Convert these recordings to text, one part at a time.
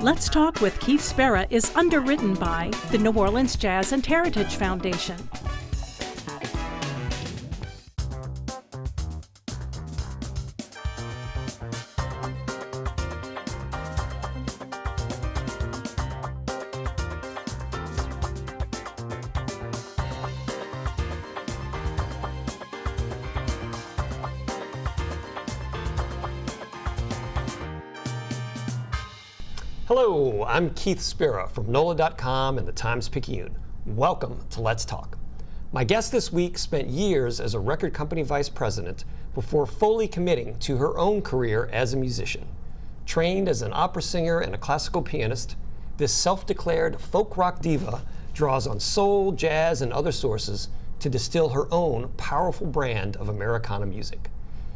Let's Talk with Keith Spera is underwritten by the New Orleans Jazz and Heritage Foundation. Hello, I'm Keith Spera from NOLA.com and the Times-Picayune. Welcome to Let's Talk. My guest this week spent years as a record company vice president before fully committing to her own career as a musician. Trained as an opera singer and a classical pianist, this self-declared folk rock diva draws on soul, jazz, and other sources to distill her own powerful brand of Americana music.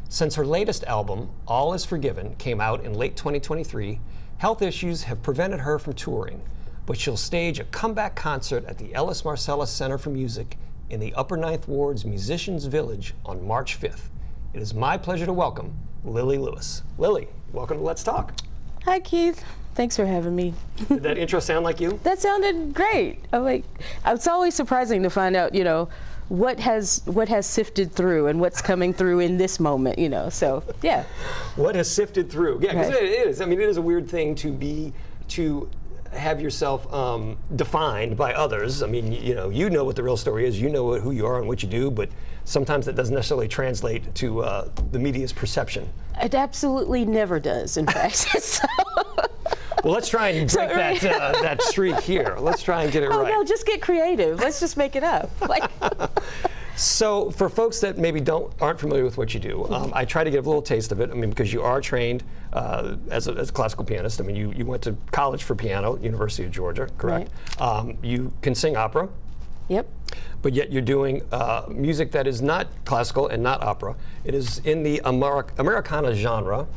Since her latest album, All Is Forgiven, came out in late 2023, health issues have prevented her from touring, but she'll stage a comeback concert at the Ellis Marcellus Center for Music in the Upper Ninth Ward's Musicians Village on March 5th. It is my pleasure to welcome Lilli Lewis. Lilli, welcome to Let's Talk. Hi, Keith. Thanks for having me. Did that intro sound like you? That sounded great. It's always surprising to find out, what has sifted through and what's coming through in this moment, so yeah. What has sifted through? Yeah, because Right. it is. I mean, it is a weird thing to have yourself defined by others. I mean, you know what the real story is, you know who you are and what you do, but sometimes that doesn't necessarily translate to the media's perception. It absolutely never does, in fact. So. Well, let's try and break that streak here. Let's try and get it right. Oh no, just get creative. Let's just make it up. So for folks that maybe aren't familiar with what you do, I try to give a little taste of it. I mean, because you are trained as a classical pianist. I mean, you went to college for piano, University of Georgia, correct? Right. You can sing opera. Yep. But yet you're doing music that is not classical and not opera. It is in the Americana genre.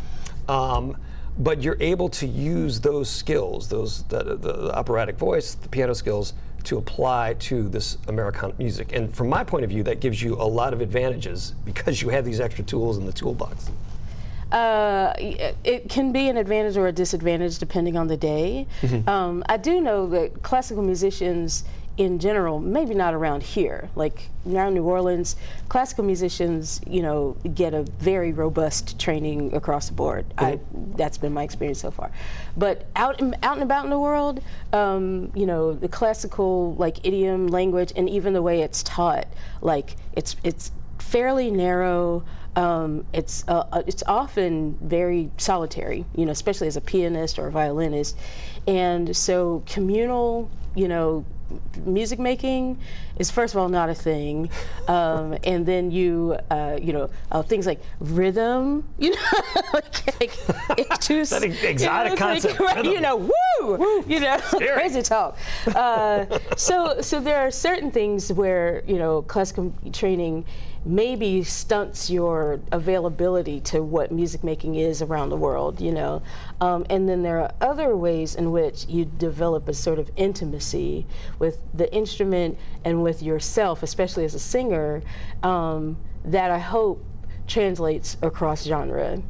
But you're able to use those skills, the operatic voice, the piano skills, to apply to this Americana music. And from my point of view, that gives you a lot of advantages because you have these extra tools in the toolbox. It can be an advantage or a disadvantage depending on the day. Mm-hmm. I do know that classical musicians in general, maybe not around here, like around New Orleans, classical musicians, get a very robust training across the board. Mm-hmm. That's been my experience so far. But out and about in the world, the classical idiom, language, and even the way it's taught, it's fairly narrow. It's often very solitary, especially as a pianist or a violinist, and so communal, music making is first of all not a thing, and then things like rhythm, it's just that exotic concept. Woo, crazy talk. So there are certain things where classical training maybe stunts your availability to what music making is around the world, and then there are other ways in which you develop a sort of intimacy with the instrument and with yourself, especially as a singer, that I hope translates across genre.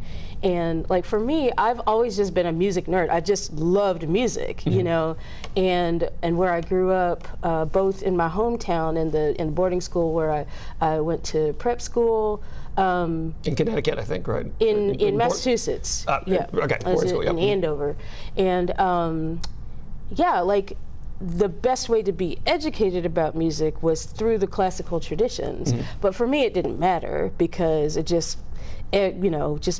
And for me, I've always just been a music nerd. I just loved music, mm-hmm. And where I grew up, both in my hometown and in boarding school where I went to prep school. In Connecticut, I think, right? In Massachusetts. Yeah. Okay. Boarding school, in Andover, and the best way to be educated about music was through the classical traditions. Mm-hmm. But for me, it didn't matter because just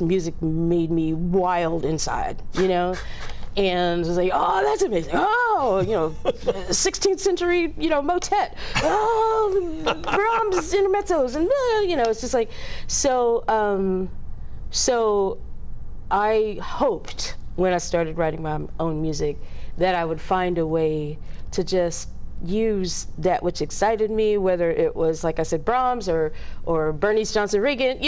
music made me wild inside, And it was like, oh, that's amazing. Oh, 16th century, motet. Oh, Brahms intermezzos, and it's just like, so I hoped when I started writing my own music that I would find a way to just use that which excited me, whether it was, like I said, Brahms or Bernice Johnson Reagan,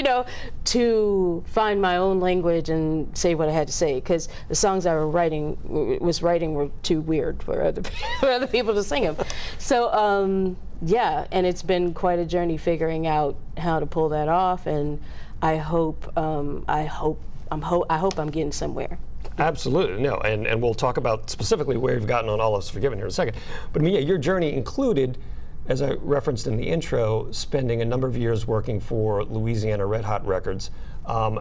to find my own language and say what I had to say, because the songs I was writing were too weird for other people to sing them. So and it's been quite a journey figuring out how to pull that off, and I hope I'm getting somewhere. Absolutely, no, and we'll talk about specifically where you've gotten on All Is Forgiven here in a second. But Mia, your journey included, as I referenced in the intro, spending a number of years working for Louisiana Red Hot Records.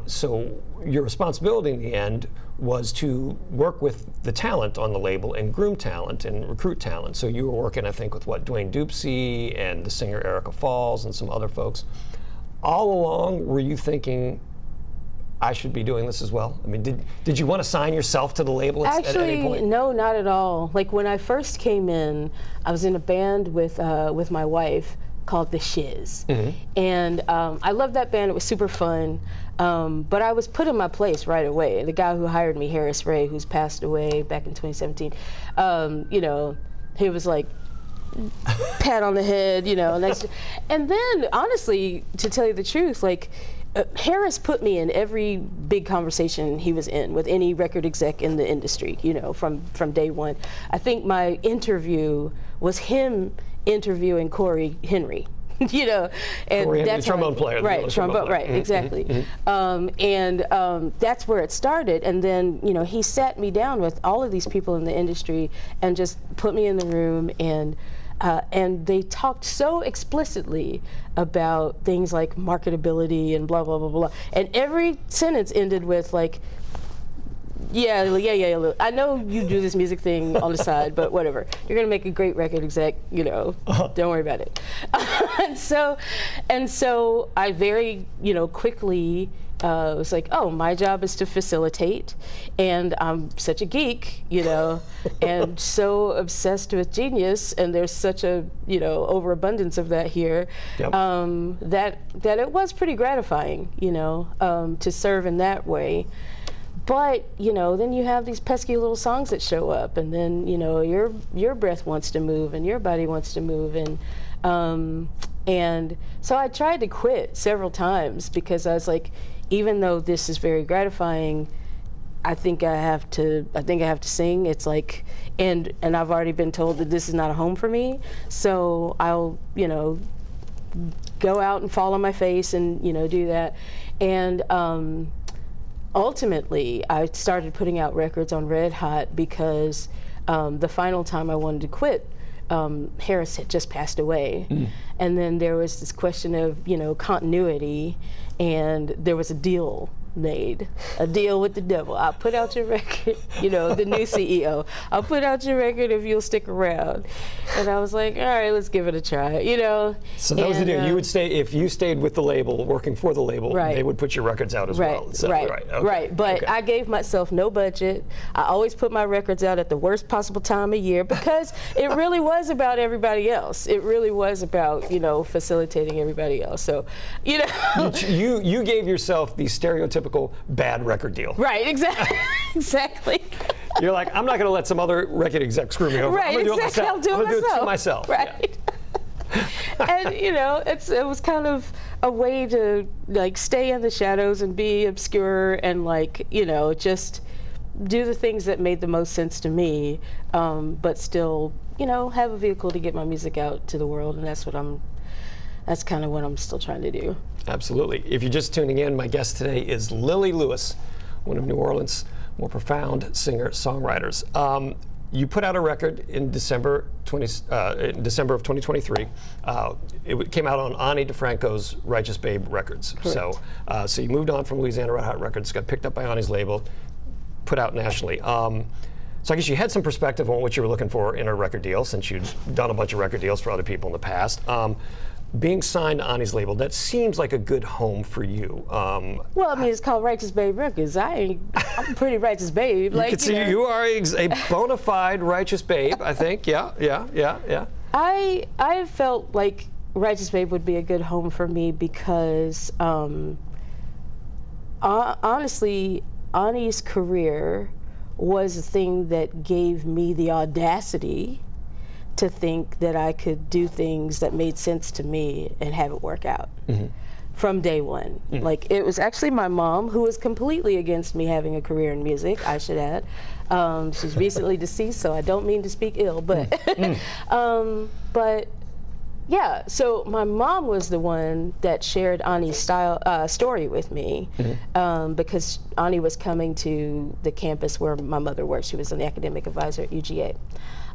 So your responsibility in the end was to work with the talent on the label and groom talent and recruit talent. So you were working, I think, with Dwayne Dupsy and the singer Erica Falls and some other folks. All along, were you thinking, I should be doing this as well? I mean, did you want to sign yourself to the label at any point? No, not at all. Like when I first came in, I was in a band with my wife called The Shiz. And I loved that band. It was super fun. But I was put in my place right away. The guy who hired me, Harris Ray, who's passed away back in 2017, you know, he was like, pat on the head, you know. And then, honestly, to tell you the truth, like, Harris put me in every big conversation he was in with any record exec in the industry, you know, from day one. I think my interview was him interviewing Corey Henry, you know, and Corey Henry, that's the trombone player, right? Trombone player, right? Exactly. And that's where it started. And then, you know, he sat me down with all of these people in the industry and just put me in the room and they talked so explicitly about things like marketability and blah, blah, blah, blah. And every sentence ended with like, yeah, I know you do this music thing on the side, but whatever. You're gonna make a great record exec, you know, don't worry about it. and so I very, you know, quickly was like, oh, my job is to facilitate, and I'm such a geek, you know, and so obsessed with genius, and there's such a, you know, overabundance of that here, that it was pretty gratifying, you know, to serve in that way. But, you know, then you have these pesky little songs that show up, and then, you know, your breath wants to move and your body wants to move, and so I tried to quit several times because I was like, even though this is very gratifying, I think I have to sing. It's like, and I've already been told that this is not a home for me, so I'll, you know, go out and fall on my face and, you know, do that. And ultimately, I started putting out records on Red Hot because the final time I wanted to quit, Harris had just passed away. And then there was this question of, you know, continuity, and there was a deal made, a deal with the devil. I'll put out your record, you know, the new CEO. I'll put out your record if you'll stick around. And I was like, all right, let's give it a try, you know. So that was the deal. You would stay, if you stayed with the label, working for the label, they would put your records out as well. So, right. But I gave myself no budget. I always put my records out at the worst possible time of year because it really was about everybody else. It really was about, you know, facilitating everybody else. So, you know. You gave yourself the stereotypical bad record deal. Right, exactly. You're like, I'm not going to let some other record exec screw me over. Right, I'm going to do it myself. I'm going to do it to myself. Right. Yeah. And, you know, it was kind of a way to, like, stay in the shadows and be obscure and, like, you know, just do the things that made the most sense to me, but still, you know, have a vehicle to get my music out to the world, and that's kind of what I'm still trying to do. Absolutely. If you're just tuning in, my guest today is Lilli Lewis, one of New Orleans' more profound singer-songwriters. You put out a record in December of 2023. It came out on Ani DeFranco's Righteous Babe Records. So you moved on from Louisiana Red Hot Records, got picked up by Ani's label, put out nationally. So I guess you had some perspective on what you were looking for in a record deal, since you'd done a bunch of record deals for other people in the past. Being signed to Ani's label, that seems like a good home for you. Well, I mean, it's called Righteous Babe Records. I'm a pretty righteous babe. You can see you are a bona fide righteous babe, I think. Yeah. I felt like Righteous Babe would be a good home for me because, honestly, Ani's career was a thing that gave me the audacity to think that I could do things that made sense to me and have it work out from day one. Like, it was actually my mom who was completely against me having a career in music, I should add. She's recently deceased, so I don't mean to speak ill, but but Yeah, so my mom was the one that shared Ani's story with me, because Ani was coming to the campus where my mother worked. She was an academic advisor at UGA.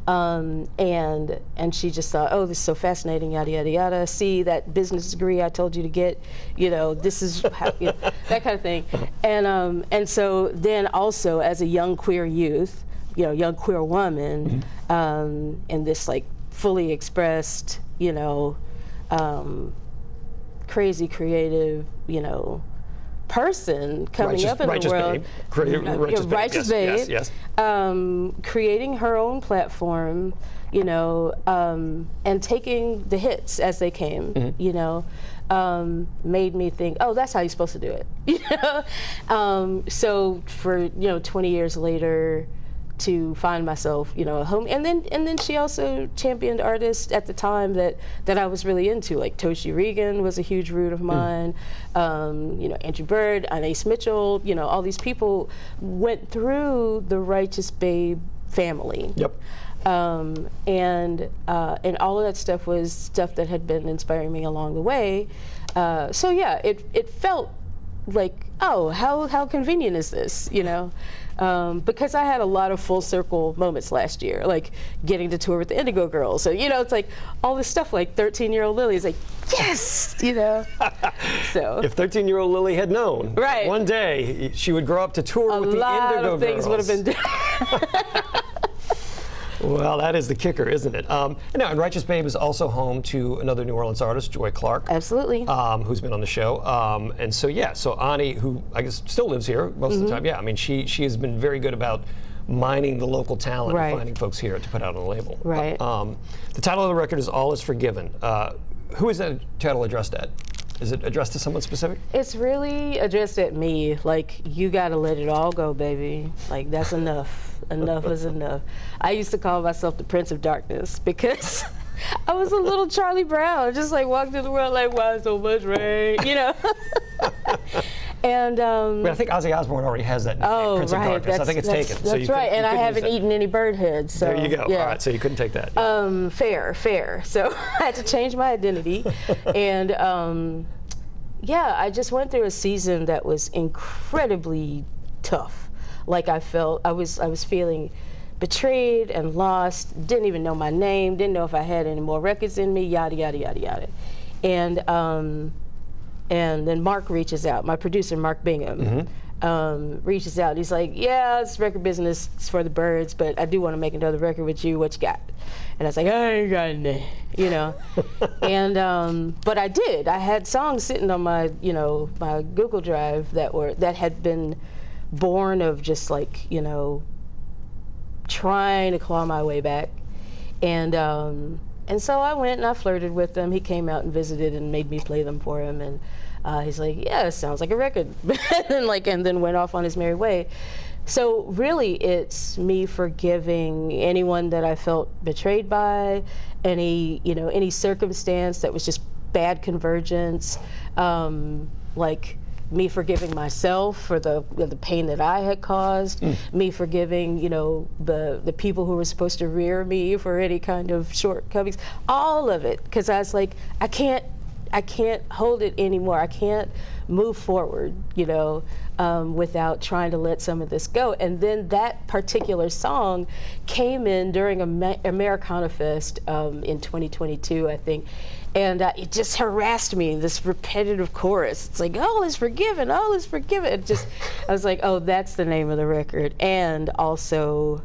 And she just thought, oh, this is so fascinating, yada, yada, yada. See that business degree I told you to get, this is how, that kind of thing. And so then also as a young queer youth, young queer woman, in this like fully expressed, crazy creative, person coming up in the world, righteous babe, yes. Creating her own platform, and taking the hits as they came, made me think, oh, that's how you're supposed to do it. So for 20 years later, to find myself, a home, and then she also championed artists at the time that I was really into, like Toshi Regan was a huge root of mine, Andrew Bird, Anais Mitchell, all these people went through the Righteous Babe family. Yep. And all of that stuff was stuff that had been inspiring me along the way. So yeah, it felt like, oh, how convenient is this, because I had a lot of full circle moments last year, like getting to tour with the Indigo Girls. So, it's like all this stuff, like 13-year-old Lilli is like, yes, So if 13-year-old Lilli had known, right, one day she would grow up to tour with the Indigo Girls. A lot of things would have been done. Well, that is the kicker, isn't it? And Righteous Babe is also home to another New Orleans artist, Joy Clark. Absolutely. Who's been on the show. And so, so Ani, who I guess still lives here most of the time, I mean, she has been very good about mining the local talent and finding folks here to put out on the label. Right. The title of the record is All Is Forgiven. Who is that title addressed at? Is it addressed to someone specific? It's really addressed at me. Like, you gotta let it all go, baby. Like, that's enough. Enough is enough. I used to call myself the Prince of Darkness because I was a little Charlie Brown, just like walked through the world like, why so much rain, And I think Ozzy Osbourne already has that nickname, Prince of Darkness. I think it's taken. That's right, and I haven't eaten any bird heads. So, there you go. Yeah. All right, so you couldn't take that. Fair. So I had to change my identity. And I just went through a season that was incredibly tough. Like I was feeling betrayed and lost, didn't even know my name, didn't know if I had any more records in me, yada, yada, yada, yada. And then Mark reaches out, my producer, Mark Bingham, reaches out. He's like, yeah, this record business is for the birds, but I do want to make another record with you. What you got? And I was like, I ain't got any, And, but I did. I had songs sitting on my, my Google Drive that had been born of just like, trying to claw my way back. And so I went and I flirted with him. He came out and visited and made me play them for him. And he's like, yeah, it sounds like a record. and then went off on his merry way. So really it's me forgiving anyone that I felt betrayed by, any circumstance that was just bad convergence, like me forgiving myself for the pain that I had caused, me forgiving, the people who were supposed to rear me for any kind of shortcomings, all of it, because I was like, I can't hold it anymore. I can't move forward, without trying to let some of this go. And then that particular song came in during Americana Fest in 2022, I think. And it just harassed me, this repetitive chorus. It's like, all is forgiven, all is forgiven. I was like, oh, that's the name of the record. And also,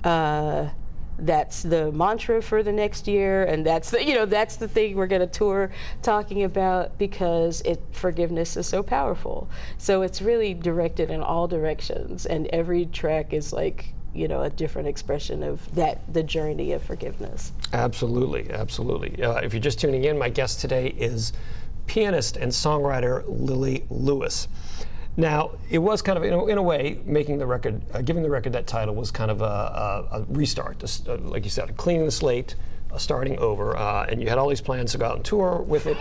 that's the mantra for the next year, and that's the thing we're gonna tour talking about, because forgiveness is so powerful. So it's really directed in all directions, and every track is like, a different expression of the journey of forgiveness. Absolutely. If you're just tuning in, my guest today is pianist and songwriter Lilli Lewis. Now, it was kind of, in a way, making the record, giving the record that title was kind of a restart, like you said, cleaning the slate, starting over, and you had all these plans to go out on tour with it,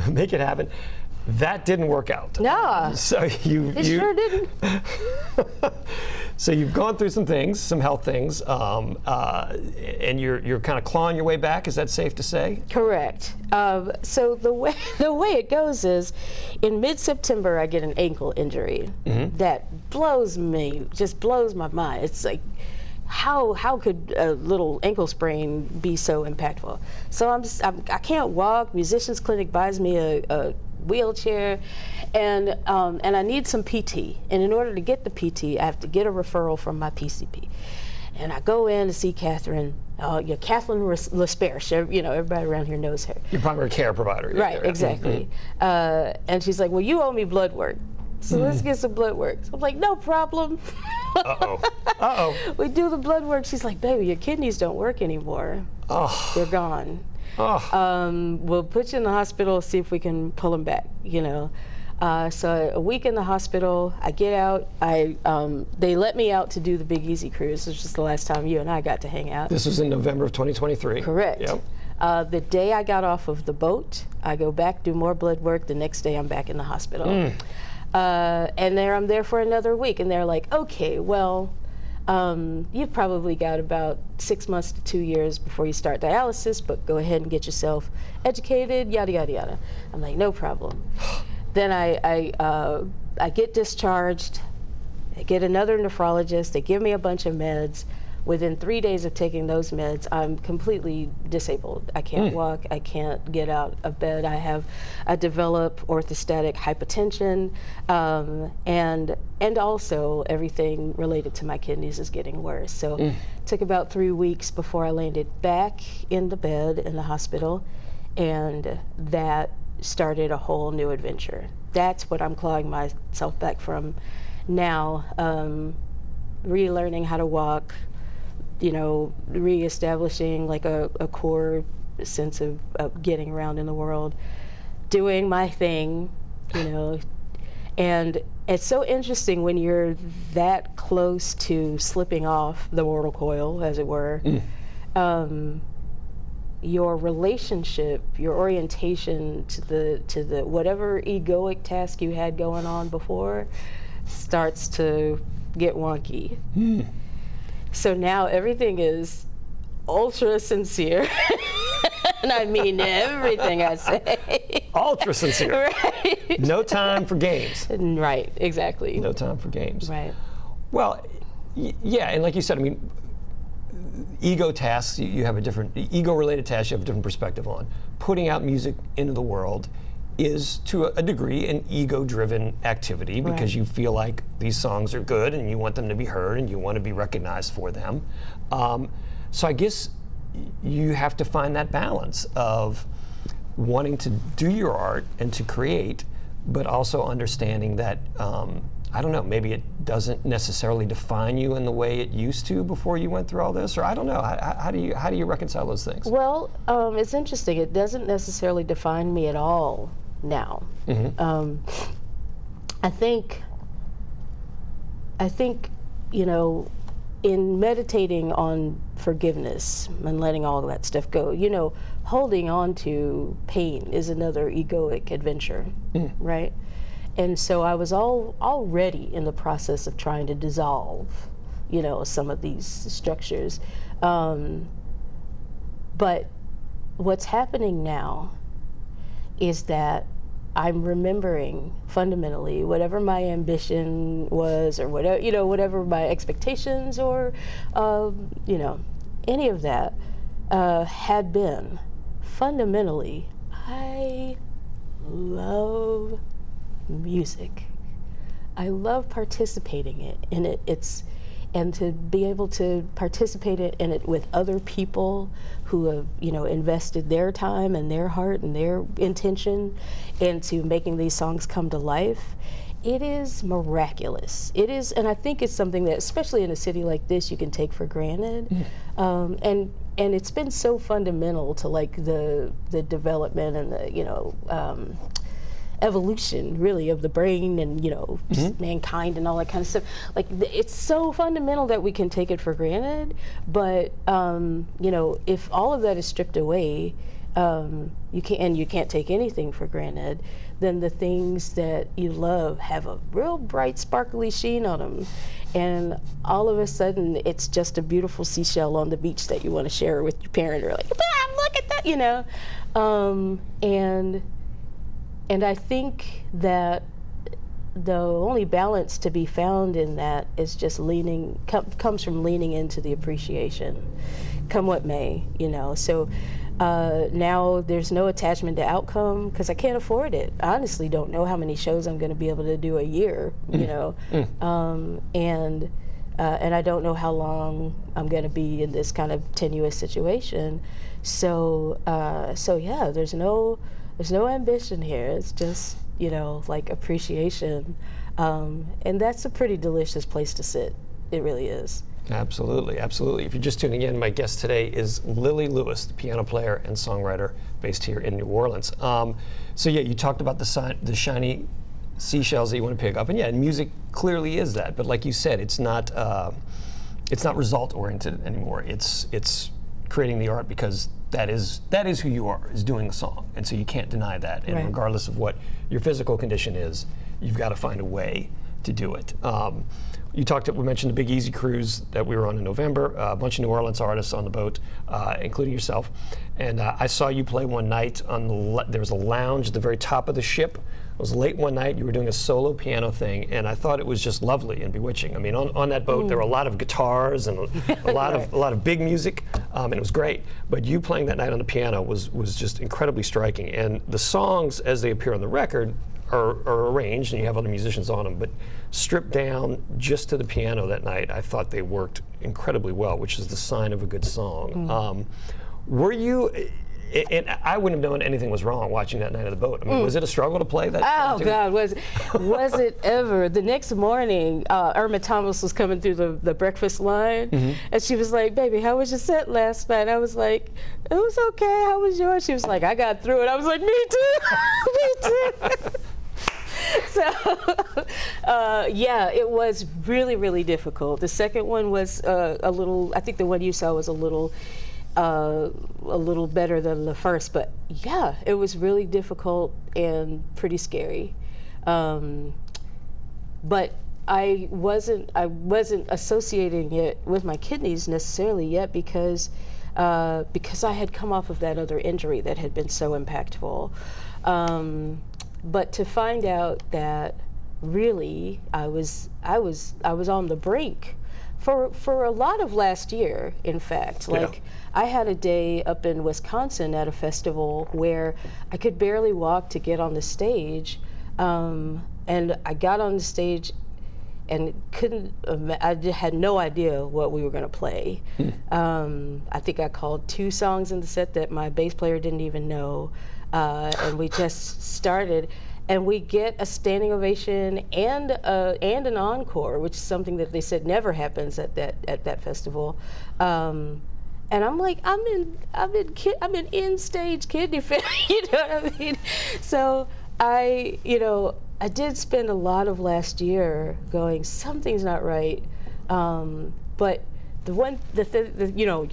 make it happen. That didn't work out. No. So it sure didn't. So you've gone through some things, some health things, and you're kind of clawing your way back. Is that safe to say? Correct. So the way it goes is, in mid-September I get an ankle injury that blows my mind. It's like, how could a little ankle sprain be so impactful? So I can't walk. Musicians Clinic buys me a wheelchair, and I need some PT. And in order to get the PT, I have to get a referral from my PCP. And I go in to see Catherine, Kathleen LaSpera. You know, everybody around here knows her. Your primary care provider. Right, exactly. And she's like, well, you owe me blood work, so let's get some blood work. So I'm like, no problem. We do the blood work. She's like, baby, your kidneys don't work anymore. They're gone. We'll put you in the hospital, see if we can pull them back, you know. So a week in the hospital, I get out. They let me out to do the Big Easy cruise, which is the last time you and I got to hang out. This was in November of 2023. Correct. Yep. The day I got off of the boat, I go back, do more blood work. The next day I'm back in the hospital. And I'm there for another week, and they're like, okay, well, you've probably got about 6 months to 2 years before you start dialysis, but go ahead and get yourself educated, yada, yada, yada. I'm like, no problem. Then I get discharged. I get another nephrologist. They give me a bunch of meds. Within 3 days of taking those meds, I'm completely disabled. I can't walk. I can't get out of bed. I develop orthostatic hypotension, and also everything related to my kidneys is getting worse. So it took about 3 weeks before I landed back in the bed in the hospital, and that started a whole new adventure. That's what I'm clawing myself back from now, relearning how to walk, you know, reestablishing like a core sense of getting around in the world, doing my thing, you know. And it's so interesting when you're that close to slipping off the mortal coil, as it were. Your relationship, your orientation to the whatever egoic task you had going on before starts to get wonky. So now everything is ultra sincere. And I mean everything I say. Ultra sincere. Right. No time for games. Right, exactly. No time for games. Right. Well, yeah, and like you said, I mean, ego tasks, you have a different, ego-related tasks you have a different perspective on. Putting out music into the world is, to a degree, an ego-driven activity because you feel like these songs are good and you want them to be heard and you want to be recognized for them. So I guess you have to find that balance of wanting to do your art and to create, but also understanding that, I don't know, maybe it doesn't necessarily define you in the way it used to before you went through all this, or I don't know. How do you reconcile those things? Well, it's interesting. It doesn't necessarily define me at all now. I think, you know, in meditating on forgiveness and letting all of that stuff go, you know, holding on to pain is another egoic adventure, right? And so I was already in the process of trying to dissolve, you know, some of these structures. But what's happening now is that I'm remembering fundamentally whatever my ambition was, or whatever, you know, whatever my expectations or, you know, any of that had been. Fundamentally, I love music. I love participating in it. And to be able to participate in it with other people who have, you know, invested their time and their heart and their intention into making these songs come to life, it is miraculous. It is, and I think it's something that, especially in a city like this, you can take for granted. And it's been so fundamental to like the development and the, you know, evolution really of the brain and, you know, just mankind and all that kind of stuff. Like, it's so fundamental that we can take it for granted, but you know, if all of that is stripped away, you can't take anything for granted, then the things that you love have a real bright, sparkly sheen on them. And all of a sudden, it's just a beautiful seashell on the beach that you want to share with your parent, or like, look at that, you know. And I think that the only balance to be found in that is just comes from leaning into the appreciation, come what may, you know. So now there's no attachment to outcome because I can't afford it. I honestly don't know how many shows I'm going to be able to do a year, you know, and I don't know how long I'm going to be in this kind of tenuous situation. So yeah, there's no ambition here. It's just, you know, like appreciation, and that's a pretty delicious place to sit. It really is. Absolutely, absolutely. If you're just tuning in, my guest today is Lilli Lewis, the piano player and songwriter based here in New Orleans. So yeah, you talked about the shiny seashells that you want to pick up, and yeah, music clearly is that. But like you said, it's not result oriented anymore. It's creating the art because that is who you are, is doing the song, and so you can't deny that. And regardless of what your physical condition is, you've got to find a way to do it. We mentioned the Big Easy cruise that we were on in November, a bunch of New Orleans artists on the boat, including yourself. And I saw you play one night there was a lounge at the very top of the ship. It was late one night, you were doing a solo piano thing, and I thought it was just lovely and bewitching. I mean, on that boat, there were a lot of guitars and a lot of big music, and it was great. But you playing that night on the piano was just incredibly striking. And the songs, as they appear on the record, are arranged, and you have other musicians on them, but stripped down just to the piano that night, I thought they worked incredibly well, which is the sign of a good song. Were you, and I wouldn't have known anything was wrong watching that night of the boat. I mean, was it a struggle to play that? Oh God, was it ever? The next morning, Irma Thomas was coming through the breakfast line, and she was like, "Baby, how was your set last night?" I was like, "It was okay. How was yours?" She was like, "I got through it." I was like, "Me too, me too." So, yeah, it was really, really difficult. The second one was a little, I think the one you saw was a little better than the first, but yeah, it was really difficult and pretty scary. But I wasn't associating it with my kidneys necessarily yet because I had come off of that other injury that had been so impactful. But to find out that really I was on the brink for a lot of last year, in fact. Like, I had a day up in Wisconsin at a festival where I could barely walk to get on the stage, and I got on the stage and I had no idea what we were going to play. I think I called 2 songs in the set that my bass player didn't even know. And we just started, and we get a standing ovation and an encore, which is something that they said never happens at that festival. And I'm like, I'm in in-stage kidney failure, you know what I mean? So I did spend a lot of last year going, something's not right. But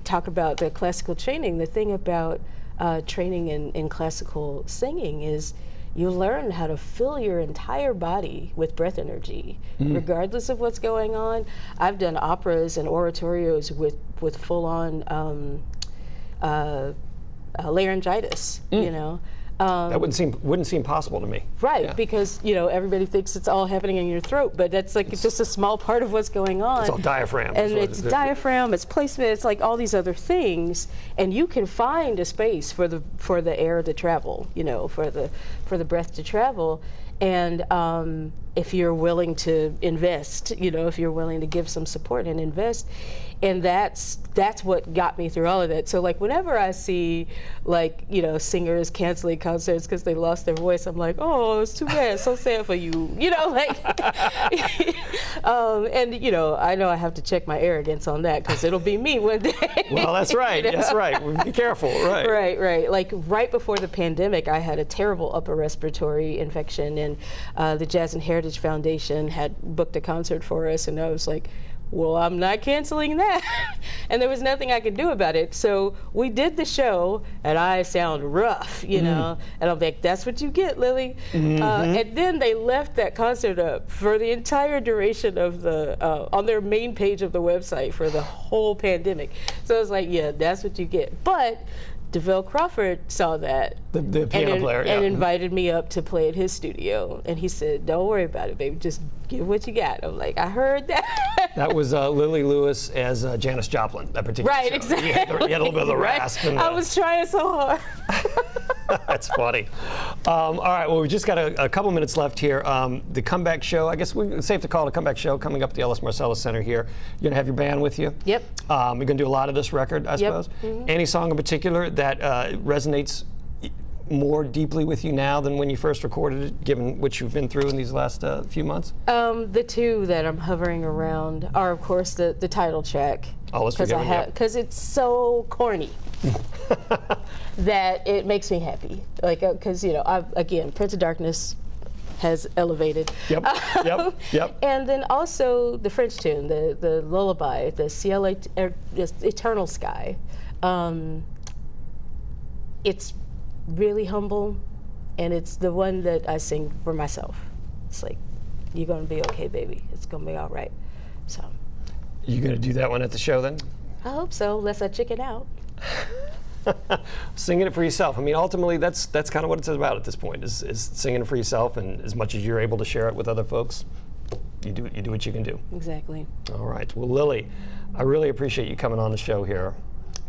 talk about the classical training. The thing about training in classical singing is you learn how to fill your entire body with breath energy, regardless of what's going on. I've done operas and oratorios with full-on laryngitis, you know. That wouldn't seem possible to me. Right, yeah. Because everybody thinks it's all happening in your throat, but that's like it's just a small part of what's going on. It's all diaphragm. And it's diaphragm, it's placement, it's like all these other things, and you can find a space for the air to travel, for the breath to travel, and if you're willing to invest, if you're willing to give some support and invest. And that's what got me through all of that. So like whenever I see singers canceling concerts because they lost their voice, I'm like, oh, it's too bad, so sad for you, and I know I have to check my arrogance on that because it'll be me one day. Well, that's right. That's right. Be careful. Right. Right. Like right before the pandemic, I had a terrible upper respiratory infection, and the Jazz and Heritage Foundation had booked a concert for us, and I was like, well, I'm not canceling that. and there was nothing I could do about it. So we did the show, and I sound rough, you know, and I'm like, that's what you get, Lilli. And then they left that concert up for the entire duration of the, on their main page of the website for the whole pandemic. So I was like, yeah, that's what you get. But DeVille Crawford saw that the piano player, and invited me up to play at his studio. And he said, don't worry about it, baby. Just give what you got. I'm like, I heard that. That was Lilli Lewis as Janis Joplin, that particular show. Exactly. You had a little bit of the rasp. And I was trying so hard. That's funny. All right, well, we just got a couple minutes left here. The comeback show, I guess it's safe to call it a comeback show, coming up at the Ellis Marcellus Center here. You're going to have your band with you? Yep. You're going to do a lot of this record, I suppose. Any song in particular that resonates more deeply with you now than when you first recorded it, given what you've been through in these last few months? The two that I'm hovering around are, of course, the title track. Oh, let's forget it. Because it's so corny that it makes me happy. Like, because, you know, again, Prince of Darkness has elevated. Yep. And then also the French tune, the lullaby, the Ciel Eternal Sky. It's really humble, and it's the one that I sing for myself. It's like, you're gonna be okay, baby. It's gonna be all right. So. You gonna do that one at the show then? I hope so, unless I chicken out. Singing it for yourself. I mean, ultimately, that's kind of what it's about at this point, is singing it for yourself, and as much as you're able to share it with other folks, you do what you can do. Exactly. All right. Well, Lilli, I really appreciate you coming on the show here.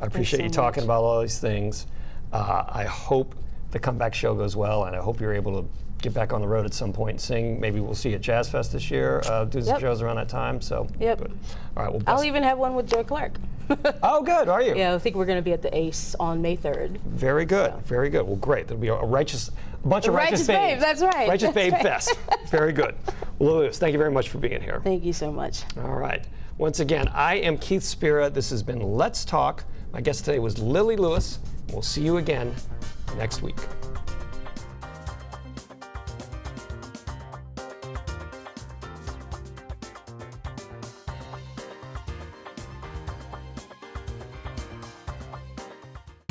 I appreciate you talking about all these things. I hope the comeback show goes well, and I hope you're able to get back on the road at some point and sing. Maybe we'll see you at Jazz Fest this year, do some shows around that time. So, Good. All right. Well, I'll even have one with Joy Clark. Oh, good. Are you? Yeah, I think we're going to be at the Ace on May 3rd. Very good. So. Very good. Well, great. There'll be a bunch of righteous babes. That's right. Righteous Babe Fest. Very good. Well, Lewis, thank you very much for being here. Thank you so much. All right. Once again, I am Keith Spera. This has been Let's Talk. My guest today was Lilli Lewis. We'll see you again next week.